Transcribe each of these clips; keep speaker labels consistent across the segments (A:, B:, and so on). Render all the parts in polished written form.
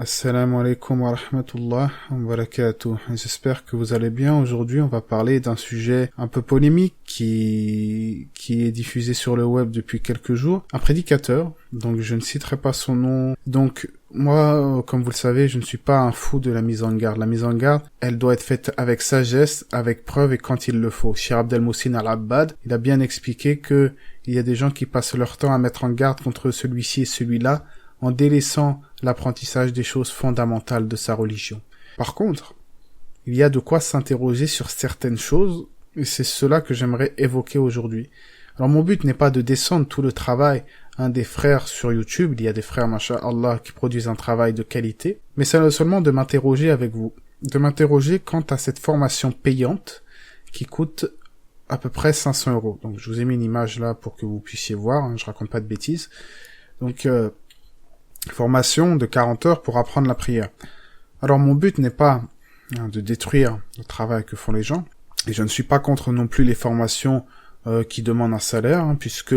A: Assalamu alaikum wa rahmatullah wa barakatuh. J'espère que vous allez bien. Aujourd'hui, on va parler d'un sujet un peu polémique qui est diffusé sur le web depuis quelques jours. Un prédicateur, donc je ne citerai pas son nom. Donc, moi, comme vous le savez, je ne suis pas un fou de la mise en garde. La mise en garde, elle doit être faite avec sagesse, avec preuve et quand il le faut. Cheikh Abdel Mouhsin Al-Abbad, il a bien expliqué que il y a des gens qui passent leur temps à mettre en garde contre celui-ci et celui-là, en délaissant l'apprentissage des choses fondamentales de sa religion. Par contre, il y a de quoi s'interroger sur certaines choses, et c'est cela que j'aimerais évoquer aujourd'hui. Alors mon but n'est pas de descendre tout le travail des frères sur YouTube, il y a des frères, masha'Allah, qui produisent un travail de qualité, mais c'est seulement de m'interroger avec vous, de m'interroger quant à cette formation payante qui coûte à peu près 500 €. Donc je vous ai mis une image là pour que vous puissiez voir, je raconte pas de bêtises. Donc formation de 40 heures pour apprendre la prière. Alors mon but n'est pas de détruire le travail que font les gens, et je ne suis pas contre non plus les formations qui demandent un salaire, puisque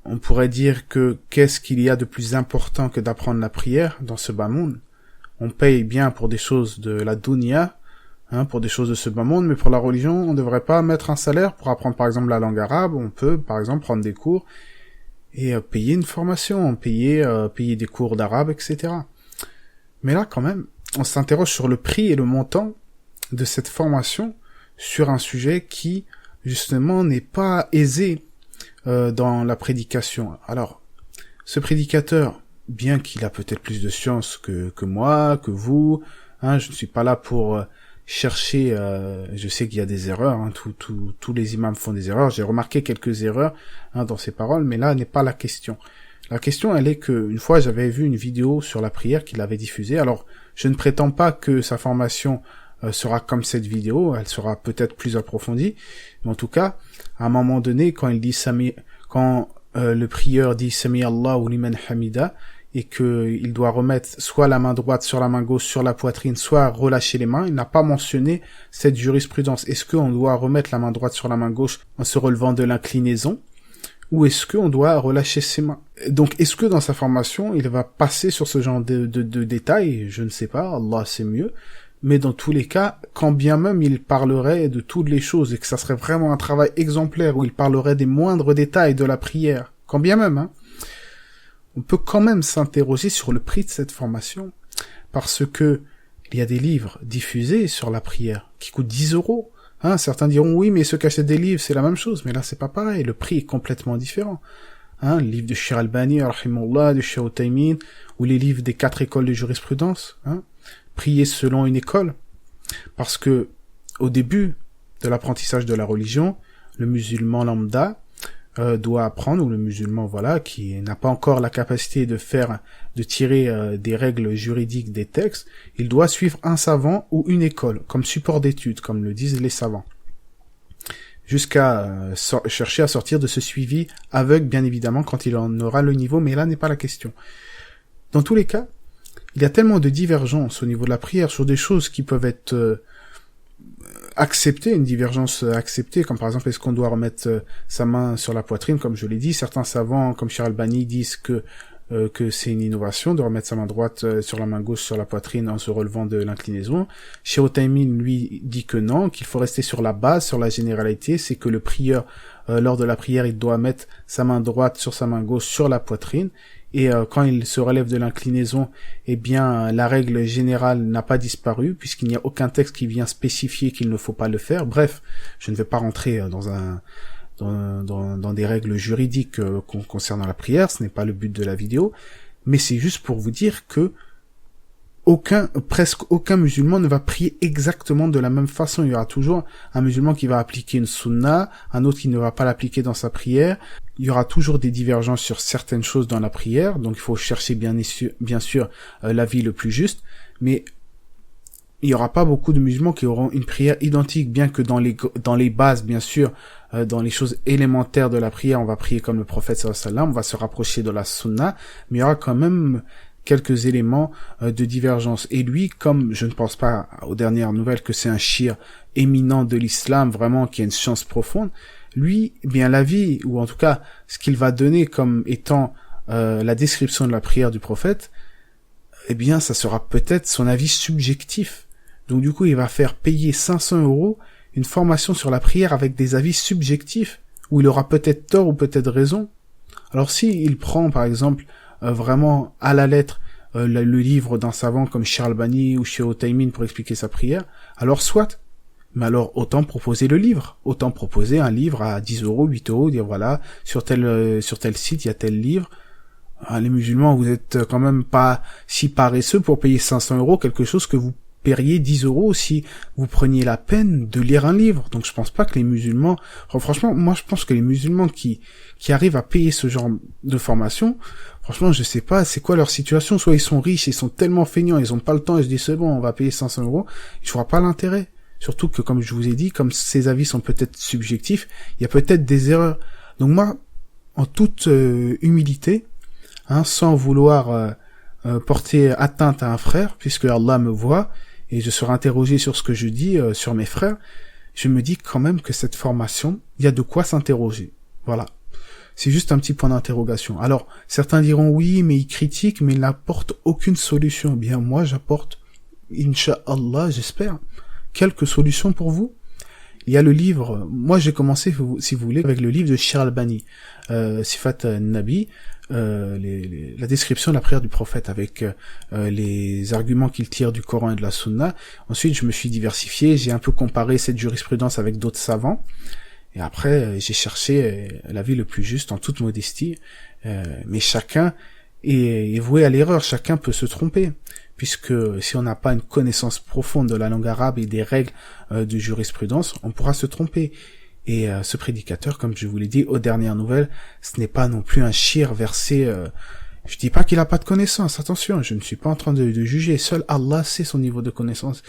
A: on pourrait dire que qu'est-ce qu'il y a de plus important que d'apprendre la prière dans ce bas monde? On paye bien pour des choses de la dunya, pour des choses de ce bas monde, mais pour la religion, on ne devrait pas mettre un salaire pour apprendre par exemple la langue arabe. On peut par exemple prendre des cours et payer une formation, payer des cours d'arabe, etc. Mais là, quand même, on s'interroge sur le prix et le montant de cette formation sur un sujet qui, justement, n'est pas aisé dans la prédication. Alors, ce prédicateur, bien qu'il a peut-être plus de science que moi, que vous, je ne suis pas là pour chercher, je sais qu'il y a des erreurs, tous les imams font des erreurs, j'ai remarqué quelques erreurs dans ses paroles, mais là n'est pas la question. La question, elle est que une fois j'avais vu une vidéo sur la prière qu'il avait diffusée. Alors je ne prétends pas que sa formation sera comme cette vidéo, elle sera peut-être plus approfondie, mais en tout cas, à un moment donné, quand le prieur dit Sami Allahu liman hamida, et qu'il doit remettre soit la main droite sur la main gauche sur la poitrine, soit relâcher les mains, il n'a pas mentionné cette jurisprudence. Est-ce qu'on doit remettre la main droite sur la main gauche en se relevant de l'inclinaison, ou est-ce qu'on doit relâcher ses mains? Donc, est-ce que dans sa formation, il va passer sur ce genre de détails? Je ne sais pas, Allah sait mieux. Mais dans tous les cas, quand bien même il parlerait de toutes les choses, et que ça serait vraiment un travail exemplaire, où il parlerait des moindres détails de la prière, quand bien même, on peut quand même s'interroger sur le prix de cette formation, parce que il y a des livres diffusés sur la prière qui coûtent 10 €. Certains diront oui, mais ceux qui achètent des livres, c'est la même chose, mais là c'est pas pareil, le prix est complètement différent. Le livre de Cheikh Albani, rahimahullah, de Cheikh Uthaymin, ou les livres des 4 écoles de jurisprudence, prier selon une école, parce que au début de l'apprentissage de la religion, le musulman lambda doit apprendre, ou le musulman qui n'a pas encore la capacité de tirer des règles juridiques des textes, il doit suivre un savant ou une école comme support d'études, comme le disent les savants, jusqu'à chercher à sortir de ce suivi aveugle, bien évidemment, quand il en aura le niveau, mais là n'est pas la question. Dans tous les cas, il y a tellement de divergences au niveau de la prière sur des choses qui peuvent être accepter, une divergence acceptée, comme par exemple est-ce qu'on doit remettre sa main sur la poitrine, comme je l'ai dit. Certains savants, comme Cheikh Albani, disent que c'est une innovation de remettre sa main droite sur la main gauche sur la poitrine en se relevant de l'inclinaison. Cheikh Uthaymin, lui, dit que non, qu'il faut rester sur la base, sur la généralité, c'est que le prieur, lors de la prière, il doit mettre sa main droite sur sa main gauche sur la poitrine, et quand il se relève de l'inclinaison, la règle générale n'a pas disparu, puisqu'il n'y a aucun texte qui vient spécifier qu'il ne faut pas le faire. Bref, je ne vais pas rentrer dans des règles juridiques concernant la prière, ce n'est pas le but de la vidéo, mais c'est juste pour vous dire que presque aucun musulman ne va prier exactement de la même façon. Il y aura toujours un musulman qui va appliquer une sunna, un autre qui ne va pas l'appliquer dans sa prière. Il y aura toujours des divergences sur certaines choses dans la prière, donc il faut chercher bien sûr l'avis le plus juste, mais il y aura pas beaucoup de musulmans qui auront une prière identique, bien que dans les bases, bien sûr, dans les choses élémentaires de la prière, on va prier comme le prophète sallallahu alayhi wa sallam, on va se rapprocher de la sunna, mais il y aura quand même quelques éléments de divergence. Et lui, comme je ne pense pas aux dernières nouvelles que c'est un shir éminent de l'islam, vraiment qui a une science profonde, lui, l'avis, ou en tout cas ce qu'il va donner comme étant la description de la prière du prophète, eh bien, ça sera peut-être son avis subjectif. Donc du coup, il va faire payer 500 € une formation sur la prière avec des avis subjectifs, où il aura peut-être tort ou peut-être raison. Alors si il prend, par exemple, vraiment à la lettre le livre d'un savant comme Cheikh Albani ou Cheikh Othaymin pour expliquer sa prière, alors soit. Mais alors, autant proposer le livre. Autant proposer un livre à 10 €, 8 €, dire voilà, sur tel site, il y a tel livre. Ah, les musulmans, vous êtes quand même pas si paresseux pour payer 500 € quelque chose que vous paieriez 10 € si vous preniez la peine de lire un livre. Donc je pense pas que les musulmans, franchement, moi je pense que les musulmans qui arrivent à payer ce genre de formation, franchement, je sais pas, c'est quoi leur situation. Soit ils sont riches, ils sont tellement feignants, ils ont pas le temps, et je dis c'est bon, on va payer 500 €. Je vois pas l'intérêt. Surtout que, comme je vous ai dit, comme ces avis sont peut-être subjectifs, il y a peut-être des erreurs. Donc moi, en toute humilité, sans vouloir porter atteinte à un frère, puisque Allah me voit, et je serai interrogé sur ce que je dis sur mes frères, je me dis quand même que cette formation, il y a de quoi s'interroger. Voilà. C'est juste un petit point d'interrogation. Alors, certains diront oui, mais ils critiquent, mais ils n'apportent aucune solution. Eh bien, moi, j'apporte, Inch'Allah, j'espère, quelques solutions pour vous. Il y a le livre, moi j'ai commencé, si vous voulez, avec le livre de Cheikh Albani, Sifat Nabi, la description de la prière du prophète avec les arguments qu'il tire du Coran et de la Sunna. Ensuite, je me suis diversifié, j'ai un peu comparé cette jurisprudence avec d'autres savants, et après, j'ai cherché l'avis le plus juste en toute modestie, mais chacun est voué à l'erreur, chacun peut se tromper, puisque si on n'a pas une connaissance profonde de la langue arabe et des règles de jurisprudence, on pourra se tromper. Et ce prédicateur, comme je vous l'ai dit aux dernières nouvelles, ce n'est pas non plus un shir versé... je dis pas qu'il a pas de connaissance, attention, je ne suis pas en train de juger, seul Allah sait son niveau de connaissance.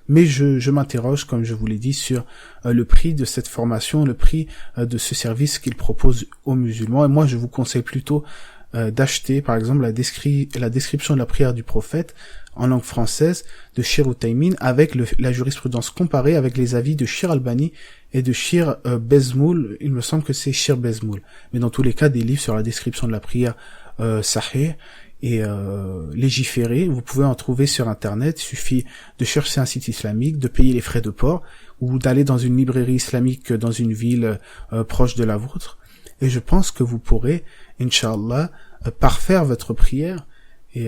A: Mais je m'interroge, comme je vous l'ai dit, sur le prix de cette formation, le prix de ce service qu'il propose aux musulmans. Et moi, je vous conseille plutôt d'acheter, par exemple, la description de la prière du prophète en langue française de Cheikh Othaymin avec la jurisprudence comparée avec les avis de Cheikh Albani et de Cheikh Bezmoul. Il me semble que c'est Cheikh Bezmoul. Mais dans tous les cas, des livres sur la description de la prière sahih et légiféré, vous pouvez en trouver sur Internet. Il suffit de chercher un site islamique, de payer les frais de port, ou d'aller dans une librairie islamique dans une ville proche de la vôtre. Et je pense que vous pourrez, Inch'Allah, parfaire votre prière. Et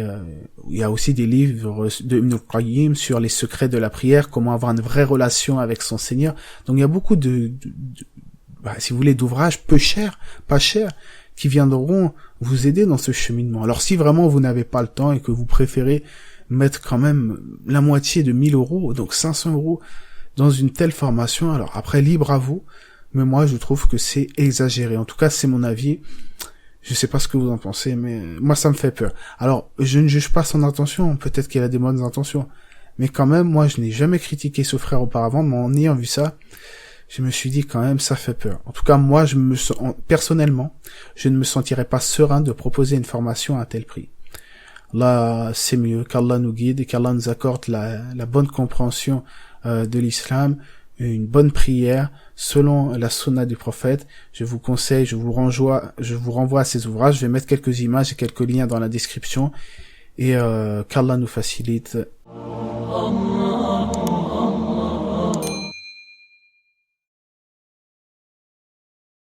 A: il y a aussi des livres de Ibn al-Qayyim sur les secrets de la prière, comment avoir une vraie relation avec son Seigneur. Donc il y a beaucoup si vous voulez, d'ouvrages peu chers, pas chers, qui viendront vous aider dans ce cheminement. Alors si vraiment vous n'avez pas le temps et que vous préférez mettre quand même la moitié de 1000 €, donc 500 € dans une telle formation, alors après libre à vous, mais moi je trouve que c'est exagéré. En tout cas c'est mon avis. Je sais pas ce que vous en pensez, mais moi ça me fait peur. Alors, je ne juge pas son intention, peut-être qu'il a des bonnes intentions, mais quand même, moi je n'ai jamais critiqué ce frère auparavant, mais en ayant vu ça, je me suis dit quand même, ça fait peur. En tout cas, moi, personnellement, je ne me sentirais pas serein de proposer une formation à un tel prix. Là, c'est mieux, qu'Allah nous guide et qu'Allah nous accorde la bonne compréhension de l'islam, une bonne prière selon la sunna du prophète. Je vous conseille, je vous renvoie à ces ouvrages. Je vais mettre quelques images et quelques liens dans la description et qu'Allah nous facilite.